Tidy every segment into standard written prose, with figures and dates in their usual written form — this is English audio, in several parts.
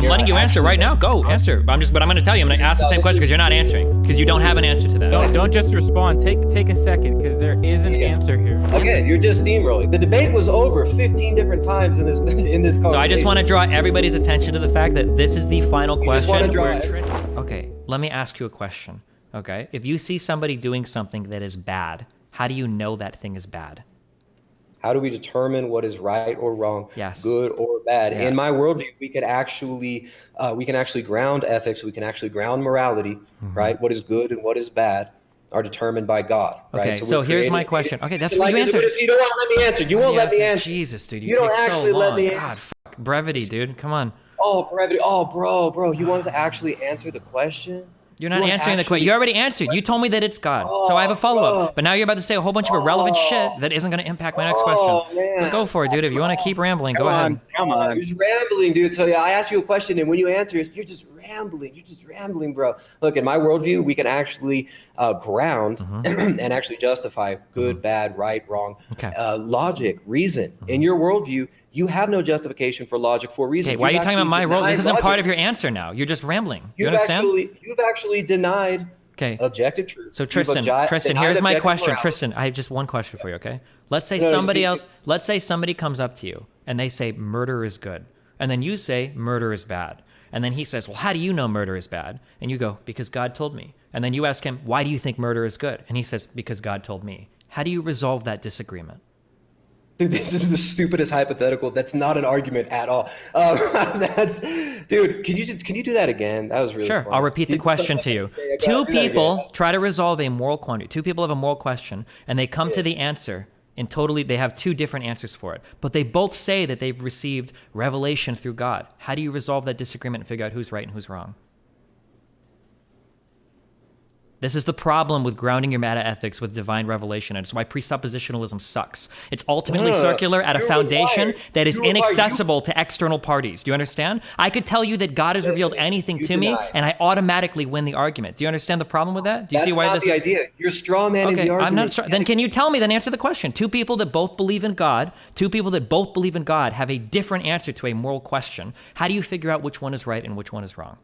I'm letting you answer right now. Go answer. But I'm going to tell you. I'm going to ask the same question because you're not answering because you don't have an answer to that. Don't just respond. Take a second because there is an answer here. Again, you're just steamrolling. The debate was over 15 different times in this conversation. So I just want to draw everybody's attention to the fact that this is the final question. Okay, let me ask you a question. Okay, if you see somebody doing something that is bad, how do you know that thing is bad? How do we determine what is right or wrong, good or bad? Yeah. In my worldview, we can actually ground ethics. We can actually ground morality, right? What is good and what is bad are determined by God. Okay, right? so here's my question. Okay, that's what you answered. You don't want to let me answer. You won't let me answer. Jesus, dude, you don't actually let me answer. God, fuck. Brevity, dude. Come on. Oh, brevity. Oh, bro. You wanted to actually answer the question? You're not answering the question. You already answered. You told me that it's God. So I have a follow-up. But now you're about to say a whole bunch of irrelevant shit that isn't going to impact my next question. Man. Go for it, dude. If you want to keep rambling, go ahead. Come on. You're just rambling, dude. So yeah, I ask you a question, and when you answer, you're just rambling. You're just rambling, bro. Look, in my worldview, we can actually ground and actually justify good, bad, right, wrong, logic, reason. In your worldview, you have no justification for logic for reason. Okay, why are you talking about my role? This isn't part of your answer now. You're just rambling. You understand? You've actually denied objective truth. So Tristan, here's my question. Morality. Tristan, I have just one question for you, okay? Let's say somebody comes up to you and they say murder is good. And then you say murder is bad. And then he says, well, how do you know murder is bad? And you go, because God told me. And then you ask him, why do you think murder is good? And he says, because God told me. How do you resolve that disagreement? Dude, this is the stupidest hypothetical. That's not an argument at all. Dude, can you do that again? That was really fun. I'll repeat the question to you. Two people try to resolve a moral quandary. Two people have a moral question, and they come to the answer, and they have two different answers for it. But they both say that they've received revelation through God. How do you resolve that disagreement and figure out who's right and who's wrong? This is the problem with grounding your meta-ethics with divine revelation, and it's why presuppositionalism sucks. It's ultimately circular at a foundation that is inaccessible to external parties. Do you understand? I could tell you that God has revealed anything to me, and I automatically win the argument. Do you understand the problem with that? Do you see why this is? That's not the idea. You're straw manning the argument. I'm not straw. Then can you tell me, then answer the question. Two people that both believe in God have a different answer to a moral question. How do you figure out which one is right and which one is wrong?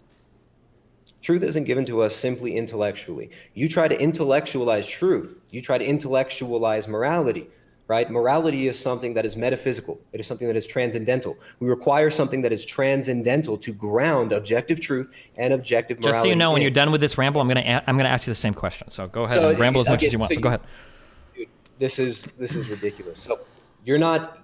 Truth isn't given to us simply intellectually. You try to intellectualize truth. You try to intellectualize morality, right? Morality is something that is metaphysical. It is something that is transcendental. We require something that is transcendental to ground objective truth and objective morality. Just so you know, when you're done with this ramble, I'm gonna ask you the same question. So go ahead and ramble as much as you want. But go ahead. Dude, this is ridiculous. So you're not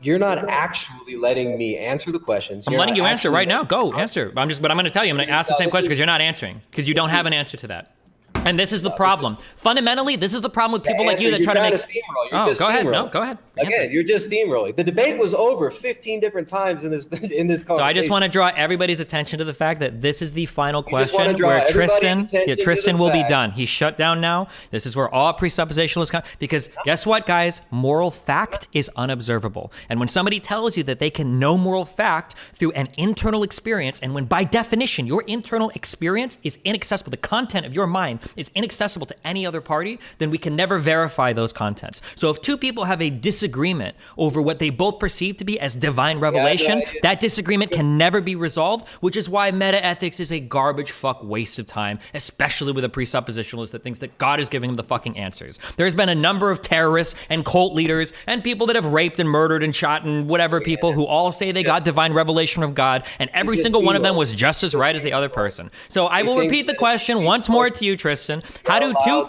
actually letting me answer the questions. I'm letting you answer right now. Go answer. But I'm going to tell you. I'm going to ask the same question because you're not answering because you don't have an answer to that. And this is the problem. Fundamentally, this is the problem with people like you that try to make. Go ahead. No, go ahead. Again, you're just steamrolling. The debate was over 15 different times in this conversation. So I just want to draw everybody's attention to the fact that this is the final question where Tristan will be done. He's shut down now. This is where all presuppositionalists come, because guess what, guys? Moral fact is unobservable. And when somebody tells you that they can know moral fact through an internal experience, and when by definition your internal experience is inaccessible, the content of your mind is inaccessible to any other party, then we can never verify those contents. So if two people have a disagreement over what they both perceive to be as divine revelation, that disagreement can never be resolved, which is why meta-ethics is a garbage fuck waste of time, especially with a presuppositionalist that thinks that God is giving them the fucking answers. There's been a number of terrorists and cult leaders and people that have raped and murdered and shot and whatever people who all say they got divine revelation from God, and every single one of them was just as right as the other person. So I will repeat the question once more to you, Tristan. How do two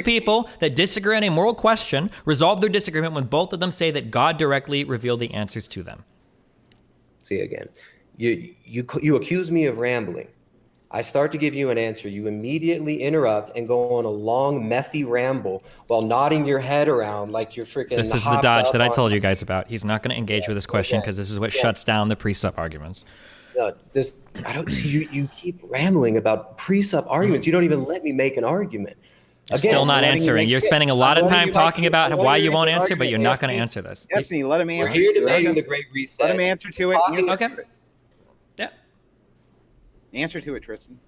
people that disagree on a moral question resolve their disagreement when both of them say that God directly revealed the answers to them? See, again, you accuse me of rambling. I start to give you an answer. You immediately interrupt and go on a long, methy ramble while nodding your head around like you're freaking. This is the dodge that I told you guys about. He's not going to engage with this question because this is what shuts down the presup arguments. No, I don't see you keep rambling about presup arguments. You don't even let me make an argument. You're still not answering. You're spending a lot of time talking about why you won't answer, but you're not going to answer this. Destiny, let him answer. We're here debating the Great Reset. Let him answer to it. Okay. Yeah. Answer to it, Tristan.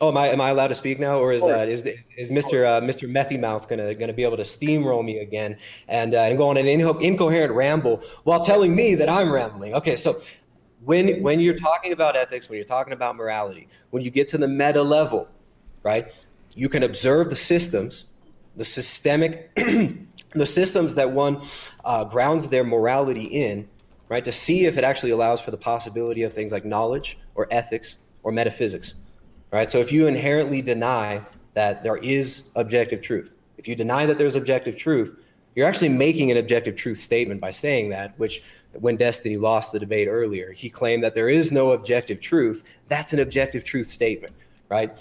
Am I allowed to speak now, or is Mr. Methy Mouth gonna be able to steamroll me again and go on an incoherent ramble while telling me that I'm rambling? Okay, so when you're talking about ethics, when you're talking about morality, when you get to the meta level, right, you can observe the systems, the systemic, the systems that one grounds their morality in, right, to see if it actually allows for the possibility of things like knowledge or ethics or metaphysics, right? So if you inherently deny that there is objective truth, if you deny that there's objective truth, you're actually making an objective truth statement by saying that, which when Destiny lost the debate earlier, he claimed that there is no objective truth. That's an objective truth statement, right?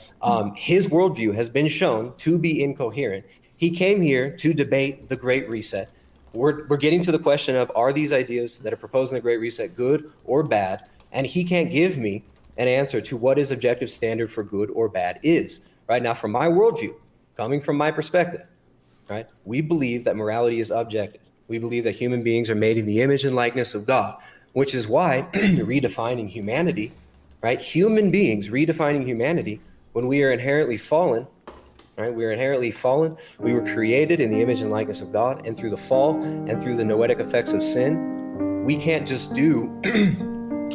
His worldview has been shown to be incoherent. He came here to debate the Great Reset. We're getting to the question of, are these ideas that are proposed in the Great Reset good or bad? And he can't give me an answer to what his objective standard for good or bad is. Right now, from my worldview, coming from my perspective, right, we believe that morality is objective. We believe that human beings are made in the image and likeness of God, which is why redefining humanity, right, human beings redefining humanity, when we are inherently fallen, right, we are inherently fallen. We were created in the image and likeness of God, and through the fall and through the noetic effects of sin, we can't just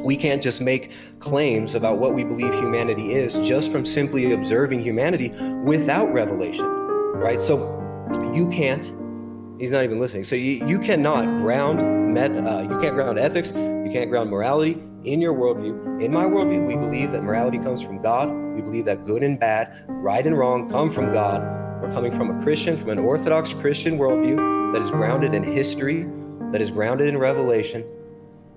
we can't just make claims about what we believe humanity is just from simply observing humanity without revelation, right? So you can't, he's not even listening. So you cannot ground you can't ground ethics, you can't ground morality in your worldview. In my worldview, we believe that morality comes from God. We believe that good and bad, right and wrong come from God. We're coming from a Christian, from an Orthodox Christian worldview that is grounded in history, that is grounded in revelation,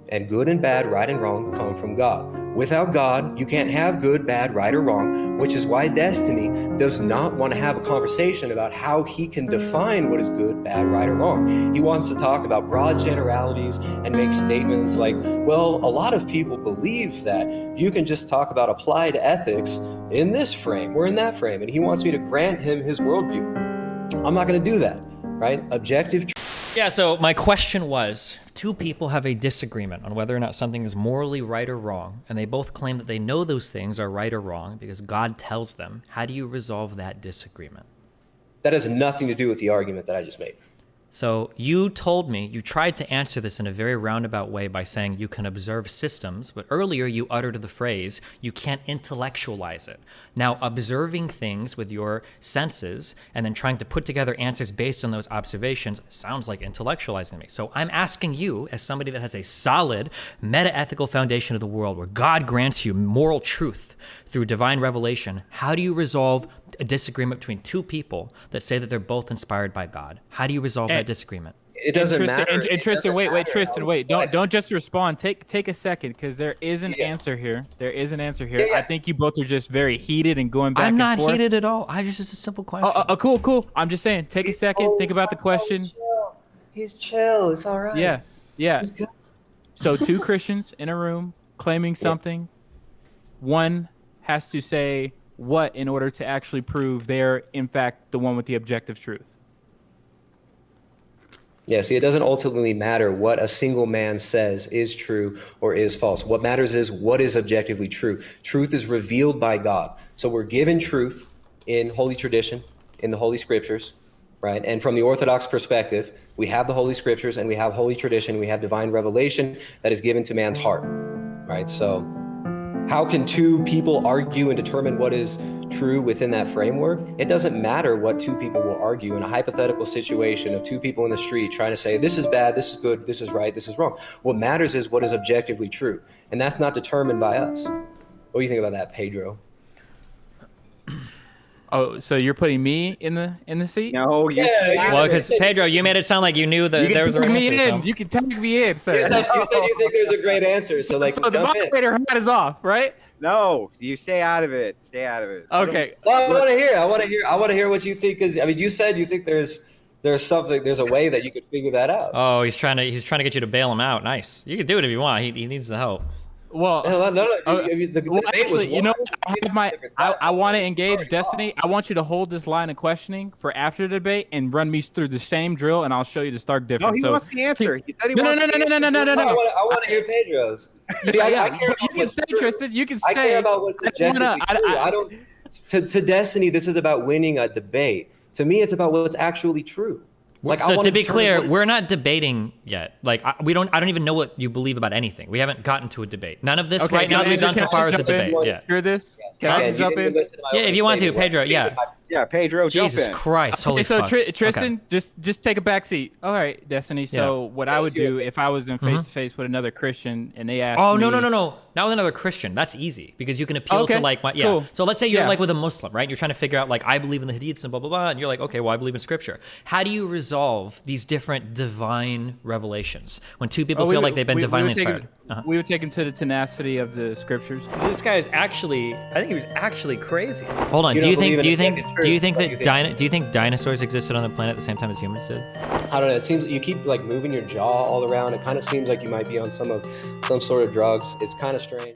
and good and bad, right and wrong come from God. Without God, you can't have good, bad, right, or wrong, which is why Destiny does not want to have a conversation about how he can define what is good, bad, right, or wrong. He wants to talk about broad generalities and make statements like, well, a lot of people believe that you can just talk about applied ethics in this frame or in that frame, and he wants me to grant him his worldview. I'm not going to do that, right? Objective. Yeah, so my question was, two people have a disagreement on whether or not something is morally right or wrong, and they both claim that they know those things are right or wrong because God tells them. How do you resolve that disagreement? That has nothing to do with the argument that I just made. So you told me, you tried to answer this in a very roundabout way by saying you can observe systems, but earlier you uttered the phrase, you can't intellectualize it. Now, observing things with your senses and then trying to put together answers based on those observations sounds like intellectualizing me. So I'm asking you, as somebody that has a solid meta-ethical foundation of the world where God grants you moral truth through divine revelation, how do you resolve a disagreement between two people that say that they're both inspired by God? How do you resolve that disagreement? It doesn't matter. Tristan, wait, Tristan, wait. Don't just respond. Take a second, because there is an answer here. There is an answer here. I think you both are just very heated and going back and forth. I'm not heated at all. It's just a simple question. Cool. I'm just saying, take a second, think about the question. He's chill. It's all right. Yeah. So two Christians in a room claiming something. One has to say what in order to actually prove they're, in fact, the one with the objective truth. Yeah, see, it doesn't ultimately matter what a single man says is true or is false. What matters is what is objectively true. Truth is revealed by God. So we're given truth in Holy Tradition, in the Holy Scriptures, right? And from the Orthodox perspective, we have the Holy Scriptures and we have Holy Tradition, we have divine revelation that is given to man's heart, right? So how can two people argue and determine what is true within that framework? It doesn't matter what two people will argue in a hypothetical situation of two people in the street trying to say, this is bad, this is good, this is right, this is wrong. What matters is what is objectively true. And that's not determined by us. What do you think about that, Pedro? Oh, so you're putting me in the seat? No, Well, because Pedro, you made it sound like you knew that there was a right answer. You can tag me in, sir. You said you think there's a great answer, so like so the moderator hat is off, right? No, you stay out of it. Stay out of it. Okay. Well, I want to hear what you think. Is I mean, you said you think there's something, there's a way that you could figure that out. Oh, he's trying to get you to bail him out. Nice. You can do it if you want. He needs the help. Well, actually, you know, I want to engage Destiny. I want you to hold this line of questioning for after the debate and run me through the same drill, and I'll show you the stark difference. No, he wants the answer. He said he wants No. I want to hear Pedro's. See, I care about you can stay, Tristan. You can stay. I care about what's objectively true. I don't. To Destiny, this is about winning a debate. To me, it's about what's actually true. So to be clear, we're not debating yet. Like I don't even know what you believe about anything. We haven't gotten to a debate. None of this Okay, right now that we've done so far is a debate. Yeah. Hear this? Can I just jump in? Yeah, if you want to, Pedro. Yeah. Yeah, Pedro, jump Jesus in. Christ, holy so fuck. Tristan, just take a back seat. All right, Destiny. So what I would do if I was in face to face with another Christian and they asked Oh, me, no. Not with another Christian. That's easy because you can appeal to like my, cool. So let's say you're Yeah. like with a Muslim, right? You're trying to figure out like, I believe in the hadiths and blah, blah, blah. And you're like, okay, well, I believe in scripture. How do you resolve these different divine revelations when two people feel like they've been divinely inspired? We would take him to the tenacity of the scriptures. This guy is actually, I think he was actually crazy. Hold on. You Do you don't think believe in do you think dinosaurs existed on the planet at the same time as humans did? I don't know. It seems you keep like moving your jaw all around. It kind of seems like you might be on some sort of drugs. It's kind of strange.